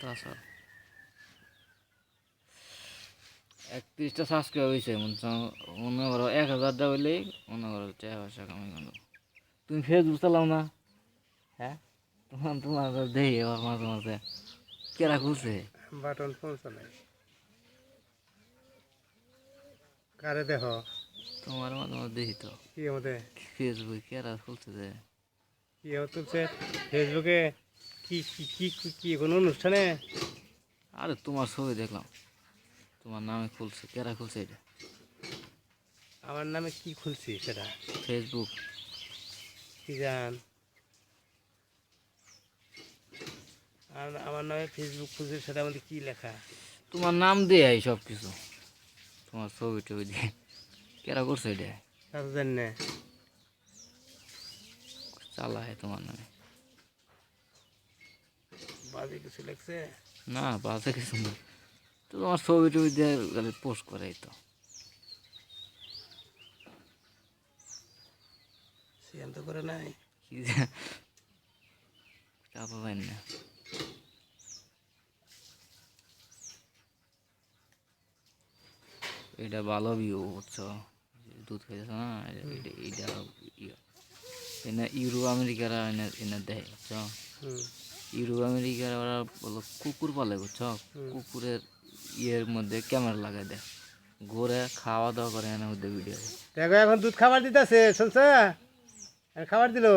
তাছাড়া 31টা সাবস্ক্রাইব হয়েছে মনে করো 1000টা হইলেই মনে করো টাকা পয়সা কামাই করো। তুমি ফেসবুক চালাও না? হ্যাঁ, তোমার তোমার দেখি আবার মাঝে মাঝে কেরা খুলছে। বাটন ফোন চালাই কারে দেখো তোমার মাঝে মাঝে দেখি তো কি আমাদের ফেসবুক কেরা খুলছে যে। কি তুলছে ফেসবুকে কি কি কি কি কোনো অনুষ্ঠানে আরে তোমার ছবি দেখলাম, তোমার নামে খুলছে, কেরা খুলছে এটা? আমার নামে কি খুলছি সেটা ফেসবুক। কি জান আমার নামে ফেসবুক খুলছে সেটার মধ্যে কি লেখা তোমার নাম দিয়ে সব কিছু, তোমার ছবি টবি দিয়ে কেরা করছে এটা? তা তো জানি না চালায় তোমার নামে। বাজে কিছু লেখছে না বাজে কিছু না, তো তোমার ছবি টবি দিয়ে পোস্ট করে এই তো। সিয়ান তো করে নাই কি যে তা তো জানি না। এটা ভালো ভিউ বুঝছো, দুধ খাইতেছ না, এইটা এনে ইউরো আমেরিকারা এনে এনে দেয় বুঝছো। হুম ইউরো আমেরিকার ওরা বলো কুকুর পালে বুঝছো, কুকুরের ইয়ের মধ্যে ক্যামেরা লাগাই দেয়, ঘুরে খাওয়া দাওয়া করে এর মধ্যে ভিডিও। দেখো এখন দুধ খাবার দিতেছে শুনছ খাবার দিল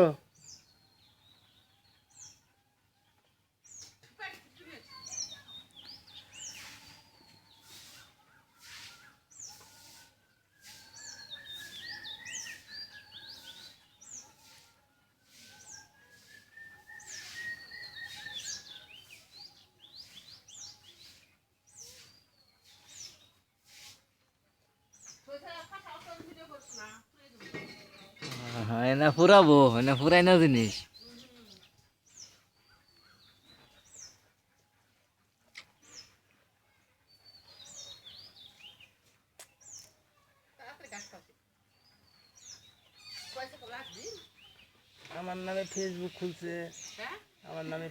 হ্যাঁ এনে ফুরাবো, এনে ফুরাই না জিনিস। আমার নামে ফেসবুক খুলছে আমার নামে